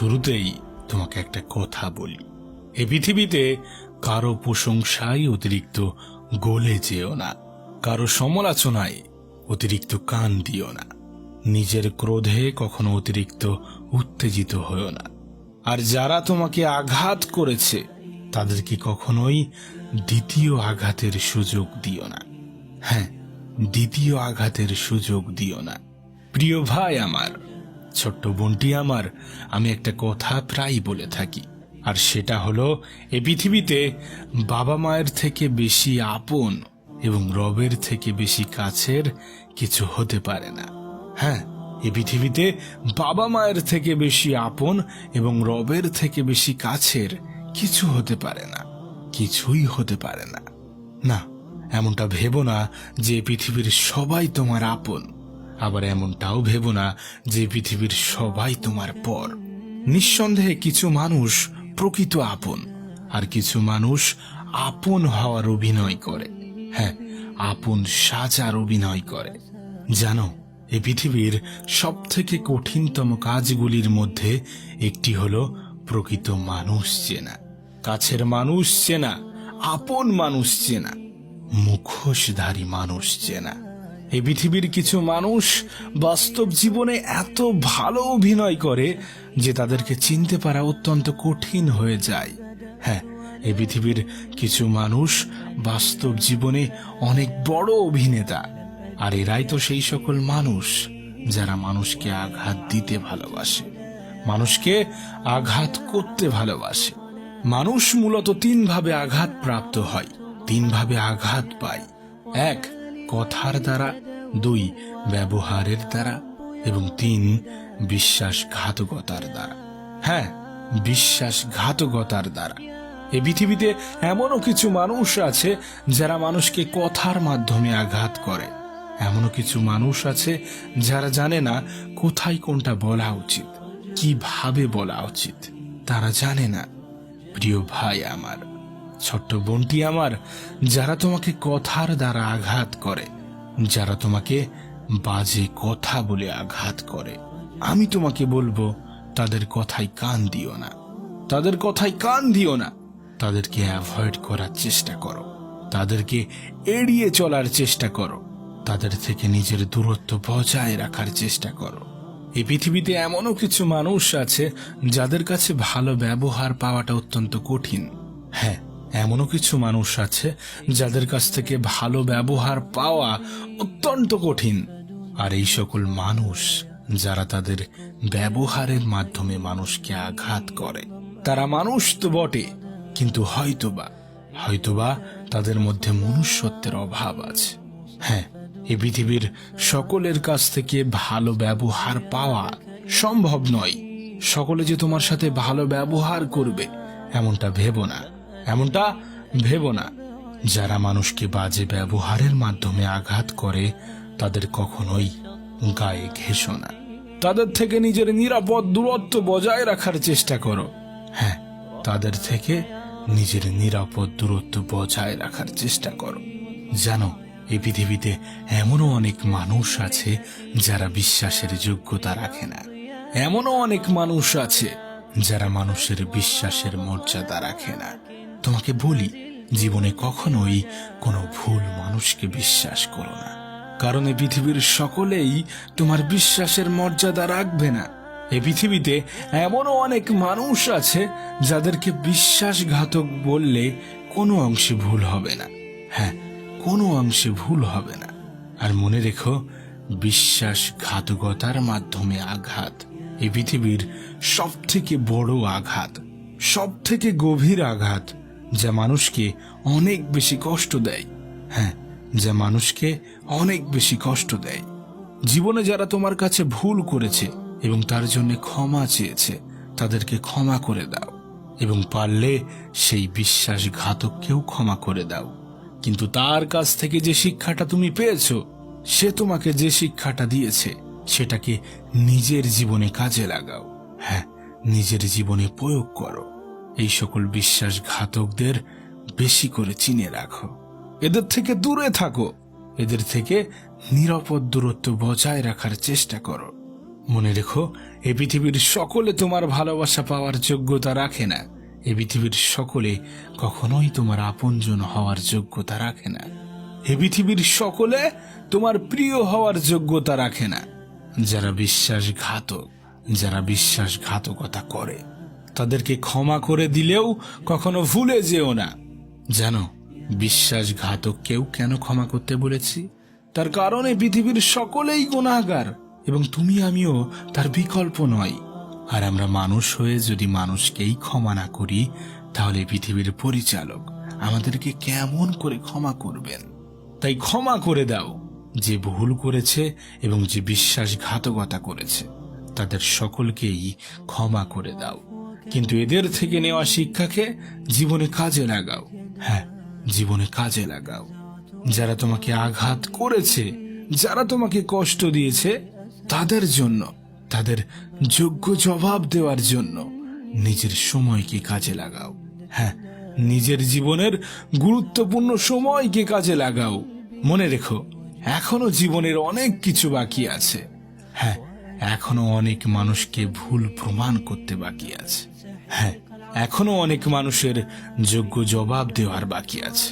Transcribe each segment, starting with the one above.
শুরুতেই তোমাকে একটা কথা বলি, এ পৃথিবীতে কারো প্রশংসায় অতিরিক্ত গলে যেও না, কারো সমালোচনায় অতিরিক্ত কান দিও না, নিজের ক্রোধে কখনো অতিরিক্ত উত্তেজিত হও না। আর যারা তোমাকে আঘাত করেছে তাদেরকে কখনোই দ্বিতীয় আঘাতের সুযোগ দিও না। হ্যাঁ, দ্বিতীয় আঘাতের সুযোগ দিও না। প্রিয় ভাই আমার, ছোট্ট বোনটি আমার, আমি একটা কথা প্রায় বলে থাকি, আর সেটা হলো এ পৃথিবীতে বাবা মায়ের থেকে বেশি আপন এবং রবের থেকে বেশি কাছের কিছু হতে পারে না। হ্যাঁ, এ পৃথিবীতে বাবা মায়ের থেকে বেশি আপন এবং রবের থেকে বেশি কাছের কিছু হতে পারে না, কিছুই হতে পারে না। না, এমনটা ভেবো না যে পৃথিবীর সবাই তোমার আপন, আবার এমনটাও ভেবো না যে পৃথিবীর সবাই তোমার পর। নিঃসন্দেহে কিছু মানুষ প্রকৃত আপন, আর কিছু মানুষ আপন হওয়ার অভিনয় করে। হ্যাঁ, আপন সাজার অভিনয় করে। জানো, এই পৃথিবীর সব থেকে কঠিনতম কাজগুলির মধ্যে একটি হলো প্রকৃত মানুষ চেনা, কাছের মানুষ চেনা, আপন মানুষ চেনা, মুখোশধারী মানুষ চেনা। এই পৃথিবীর কিছু মানুষ বাস্তব জীবনে এত ভালো অভিনয় করে যে তাদেরকে চিনতে পারা অত্যন্ত কঠিন হয়ে যায়। হ্যাঁ, এই পৃথিবীর কিছু মানুষ বাস্তব জীবনে অনেক বড় অভিনেতা, আর এরাই তো সেই সকল মানুষ যারা মানুষকে আঘাত দিতে ভালোবাসে, মানুষকে আঘাত করতে ভালোবাসে। মানুষ মূলত তিনভাবে আঘাত প্রাপ্ত হয়, তিনভাবে আঘাত পায়। এক, কথার দ্বারা, দুই, ব্যবহারের দ্বারা, এবং তিন, বিশ্বাসঘাতকতার দ্বারা। হ্যাঁ, বিশ্বাসঘাতকতার দ্বারা। এই পৃথিবীতে এমনও কিছু মানুষ আছে যারা মানুষকে কথার মাধ্যমে আঘাত করে। এমনও কিছু মানুষ আছে যারা জানে না কোথায় কোনটা বলা উচিত, কিভাবে বলা উচিত, তারা জানে না। প্রিয় ভাই আমার, ছোট্ট বোনটি আমার, যারা তোমাকে কথার দ্বারা আঘাত করে, যারা তোমাকে বাজে কথা বলে আঘাত করে, আমি তোমাকে বলবো তাদের কথায় কান দিও না, তাদের কথায় কান দিও না। তাদেরকে অ্যাভয়েড করার চেষ্টা করো, তাদেরকে এড়িয়ে চলার চেষ্টা করো, তাদের থেকে নিজের দূরত্ব বজায় রাখার চেষ্টা করো। এই পৃথিবীতে এমনও কিছু মানুষ আছে যাদের কাছে ভালো ব্যবহার পাওয়াটা অত্যন্ত কঠিন। হ্যাঁ, এমনও কিছু মানুষ আছে যাদের কাছ থেকে ভালো ব্যবহার পাওয়া অত্যন্ত কঠিন। আর এই সকল মানুষ যারা তাদের ব্যবহারের মাধ্যমে মানুষকে আঘাত করে, তারা মানুষ তো বটে, কিন্তু হয়তোবা তাদের মধ্যে মনুষ্যত্বের অভাব আছে। হ্যাঁ, এই পৃথিবীর সকলের কাছ থেকে ভালো ব্যবহার পাওয়া সম্ভব নয়। সকলে যে তোমার সাথে ভালো ব্যবহার করবে এমনটা ভেবো না, এমনটা ভেবো না। যারা মানুষকে বাজে ব্যবহারের মাধ্যমে আঘাত করে তাদের কখনোই গায়ে ঘেঁষো না, তাদের থেকে নিজের নিরাপদ দূরত্ব বজায় রাখার চেষ্টা করো। হ্যাঁ, তাদের থেকে নিজের নিরাপদ দূরত্ব বজায় রাখার চেষ্টা করো। জানো, এই পৃথিবীতে এমনও অনেক মানুষ আছে যারা বিশ্বাসের যোগ্যতা রাখে না, এমনও অনেক মানুষ আছে যারা মানুষের বিশ্বাসের মর্যাদা রাখে না। তোমাকে বলি, জীবনে কখনোই কোনো ভুল মানুষকে বিশ্বাস করো না, কারণ এই পৃথিবীর সকলেই তোমার বিশ্বাসের মর্যাদা রাখবে না। এই পৃথিবীতে এমনও অনেক মানুষ আছে যাদেরকে বিশ্বাসঘাতক বললে কোনো অংশে ভুল হবে না। হ্যাঁ, কোনো অংশে ভুল হবে না। আর মনে রেখো, বিশ্বাসঘাতকতার মাধ্যমে আঘাত এই পৃথিবীর সব থেকে বড় আঘাত, সব থেকে গভীর আঘাত, যা মানুষকে অনেক বেশি কষ্ট দেয়। হ্যাঁ, যা মানুষকে অনেক বেশি কষ্ট দেয়। জীবনে যারা তোমার কাছে ভুল করেছে এবং তার জন্য ক্ষমা চেয়েছে, তাদেরকে ক্ষমা করে দাও, এবং পারলে সেই বিশ্বাসঘাতককেও ক্ষমা করে দাও। কিন্তু তার কাছ থেকে যে শিক্ষাটা তুমি পেয়েছো, সে তোমাকে যে শিক্ষাটা দিয়েছে সেটাকে নিজের জীবনে কাজে লাগাও। হ্যাঁ, নিজের জীবনে প্রয়োগ করো। এই সকল বিশ্বাসঘাতকদের বেশি করে চিনে রাখো, এদের থেকে দূরে থাকো, এদের থেকে নিরাপদ দূরত্ব বজায় রাখার চেষ্টা করো। মনে রেখো, এ পৃথিবীর সকলে তোমার ভালোবাসা পাওয়ার যোগ্যতা রাখে না। এ পৃথিবীর সকলে কখনোই তোমার আপনজন হওয়ার যোগ্যতা রাখে না। এ পৃথিবীর সকলে তোমার প্রিয় হওয়ার যোগ্যতা রাখে না। যারা বিশ্বাসঘাতক, যারা বিশ্বাসঘাতকতা করে, তাদেরকে ক্ষমা করে দিলেও কখনো ভুলে যেও না। জানো বিশ্বাসঘাতককেও কেন ক্ষমা করতে বলেছি? তার কারণে পৃথিবীর সকলেই গুনাহগার এবং তুমি আমিও তার বিকল্প নয়। আর আমরা মানুষ হয়ে যদি মানুষকেই ক্ষমা না করি, তাহলে পৃথিবীর পরিচালক আমাদেরকে কেমন করে ক্ষমা করবেন? তাই ক্ষমা করে দাও। যে ভুল করেছে এবং যে বিশ্বাসঘাতকতা করেছে তাদের সকলকেই ক্ষমা করে দাও। কিন্তু এদের থেকে নেওয়া শিক্ষাকে জীবনে কাজে লাগাও। হ্যাঁ, জীবনে কাজে লাগাও। যারা তোমাকে আঘাত করেছে, যারা তোমাকে কষ্ট দিয়েছে, তাদের জন্য, তাদের যোগ্য জবাব দেওয়ার জন্য নিজের সময়কে কাজে লাগাও। হ্যাঁ, নিজের জীবনের গুরুত্বপূর্ণ সময়কে কাজে লাগাও। মনে রেখো, এখনো জীবনের অনেক কিছু বাকি আছে। হ্যাঁ, এখনো অনেক মানুষকে ভুল প্রমাণ করতে বাকি আছে। হ্যাঁ, এখনো অনেক মানুষের যোগ্য জবাব দেওয়ার বাকি আছে।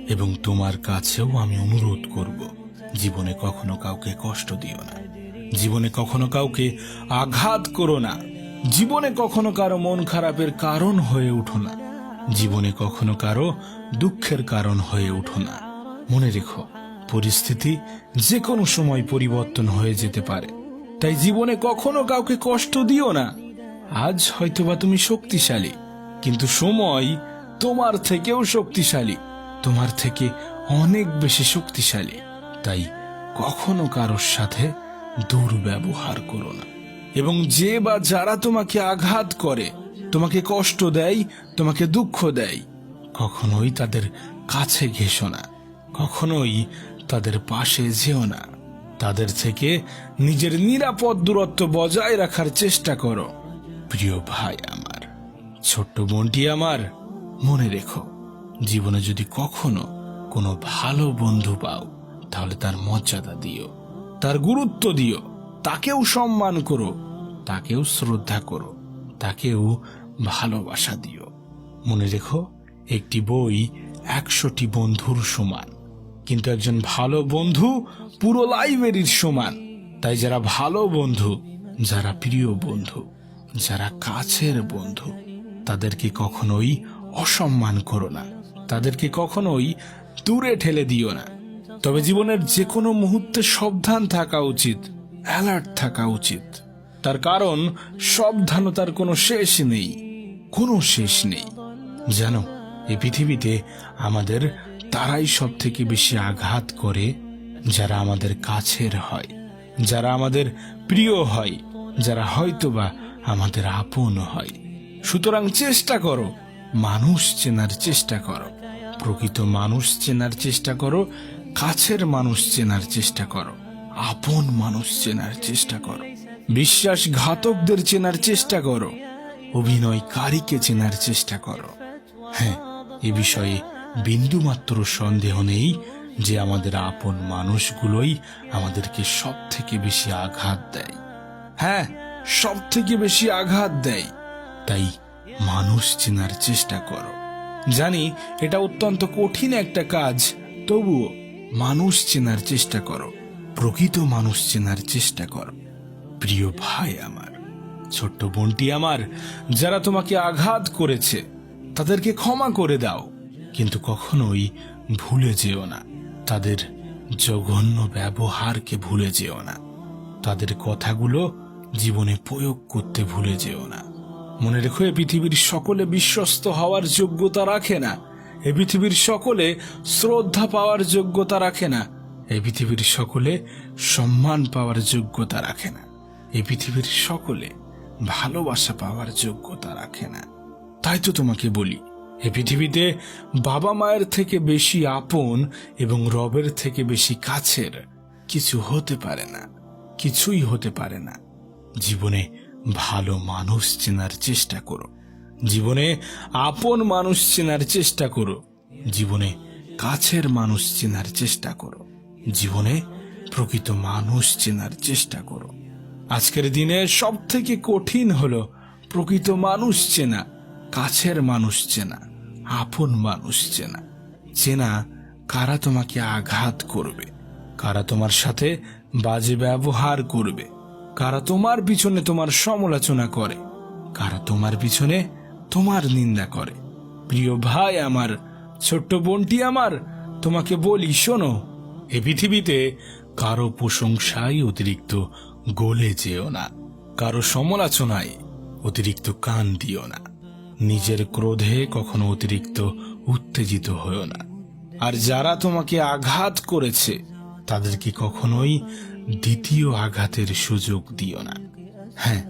এবং তোমার কাছেও আমি অনুরোধ করব, জীবনে কখনো কাউকে কষ্ট দিও না। জীবনে কখনো কাউকে আঘাত করো না। জীবনে কখনো কারো মন খারাপের কারণ হয়ে উঠো না। জীবনে কখনো কারো দুঃখের কারণ হয়ে উঠো না। মনে রেখো, পরিস্থিতি যে কোনো সময় পরিবর্তন হয়ে যেতে পারে। তাই জীবনে কখনো কাউকে কষ্ট দিও না। আজ হয়তোবা তুমি শক্তিশালী, কিন্তু সময় তোমার থেকেও শক্তিশালী, তোমার থেকে অনেক বেশি শক্তিশালী। তাই কখনো কারোর সাথে দুর্ব্যবহার করো না। এবং যে বা যারা তোমাকে আঘাত করে, তোমাকে কষ্ট দেয়, তোমাকে দুঃখ দেয়, কখনোই তাদের কাছে ঘেঁষো না, কখনোই তাদের পাশে যেও না। তাদের থেকে নিজের নিরাপদ দূরত্ব বজায় রাখার চেষ্টা করো। প্রিয় ভাই আমার, ছোট্ট বোনটি আমার, মনে রেখো, জীবনে যদি কখনো কোনো ভালো বন্ধু পাও, তাহলে তার মর্যাদা দিও, তার গুরুত্ব দিও, তাকেও সম্মান করো, তাকেও শ্রদ্ধা করো, তাকেও ভালোবাসা দিও। মনে রেখো, একটি বই 100টি বন্ধুর সমান, কিন্তু একজন ভালো বন্ধু পুরো লাইব্রেরির সমান। তাই যারা ভালো বন্ধু, যারা প্রিয় বন্ধু, যারা কাছের বন্ধু, তাদেরকে কখনোই অসম্মান করো না, তাদেরকে কখনোই দূরে ঠেলে দিও না। তবে জীবনের যে কোনো মুহূর্তে সাবধান থাকা উচিত, অ্যালার্ট থাকা উচিত। তার কারণ সাবধানতার কোনো শেষ নেই, কোনো শেষ নেই। জানো, এই পৃথিবীতে আমাদের তারাই সব থেকে বেশি আঘাত করে যারা আমাদের কাছের হয়, যারা আমাদের প্রিয় হয়, যারা হয়তোবা আমাদের আপন হয়। সুতরাং চেষ্টা করো, মানুষ চেনার চেষ্টা করো, প্রকৃত মানুষ চেনার চেষ্টা করো, কাছের মানুষ চেনার চেষ্টা করো, আপন মানুষ চেনার চেষ্টা করো, বিশ্বাসঘাতকদের চেনার চেষ্টা করো, অভিনয়কারীকে চেনার চেষ্টা করো। হ্যাঁ, এ বিষয়ে বিন্দুমাত্র সন্দেহ নেই যে আমাদের আপন মানুষগুলোই আমাদেরকে সব থেকে বেশি আঘাত দেয়। হ্যাঁ, সব থেকে বেশি আঘাত দেয়। তাই মানুষ চেনার চেষ্টা করো। জানি এটা অত্যন্ত কঠিন একটা কাজ, তবুও মানুষ চেনার চেষ্টা করো, প্রকৃত মানুষ চেনার চেষ্টা করো। প্রিয় ভাই আমার, ছোট্ট বোনটি আমার, যারা তোমাকে আঘাত করেছে তাদেরকে ক্ষমা করে দাও, কিন্তু কখনোই ভুলে যেও না তাদের জঘন্য ব্যবহারকে, ভুলে যেও না তাদের কথাগুলো জীবনে প্রয়োগ করতে ভুলে যেও না। মনে রেখো, এ পৃথিবীর সকলে বিশ্বস্ত হওয়ার যোগ্যতা রাখে না। এ পৃথিবীর সকলে শ্রদ্ধা পাওয়ার যোগ্যতা রাখে না। এ পৃথিবীর সকলে সম্মান পাওয়ার যোগ্যতা রাখে না। এ পৃথিবীর সকলে ভালোবাসা পাওয়ার যোগ্যতা রাখে না। তাই তো তোমাকে বলি, এ পৃথিবীতে বাবা মায়ের থেকে বেশি আপন এবং রবের থেকে বেশি কাছের কিছু হতে পারে না, কিছুই হতে পারে না। জীবনে ভালো মানুষ চেনার চেষ্টা করো, জীবনে আপন মানুষ চেনার চেষ্টা করো, জীবনে কাছের মানুষ চেনার চেষ্টা করো, জীবনে প্রকৃত মানুষ চেনার চেষ্টা করো। আজকের দিনে সব থেকে কঠিন হলো প্রকৃত মানুষ চেনা, কাছের মানুষ চেনা, আপন মানুষ চেনা। চেনা কারা তোমাকে আঘাত করবে, কারা তোমার সাথে বাজে ব্যবহার করবে, কারা তোমার পিছনে তোমার সমালোচনা করে, কারা তোমার পিছনে তোমার নিন্দা করে। প্রিয় ভাই আমার, ছোট্ট বোনটি আমার, তোমাকে বলি শোনো, এ পৃথিবীতে কারো প্রশংসায় অতিরিক্ত গলে যেও না, কারো সমালোচনায় অতিরিক্ত কান দিও না, নিজের ক্রোধে কখনো অতিরিক্ত উত্তেজিত হও না। আর যারা তোমাকে আঘাত করেছে তাদেরকে কখনোই দ্বিতীয় আঘাতের সুযোগ দিও না। হ্যাঁ,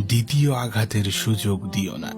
দ্বিতীয় আঘাতের সুযোগ দিও না।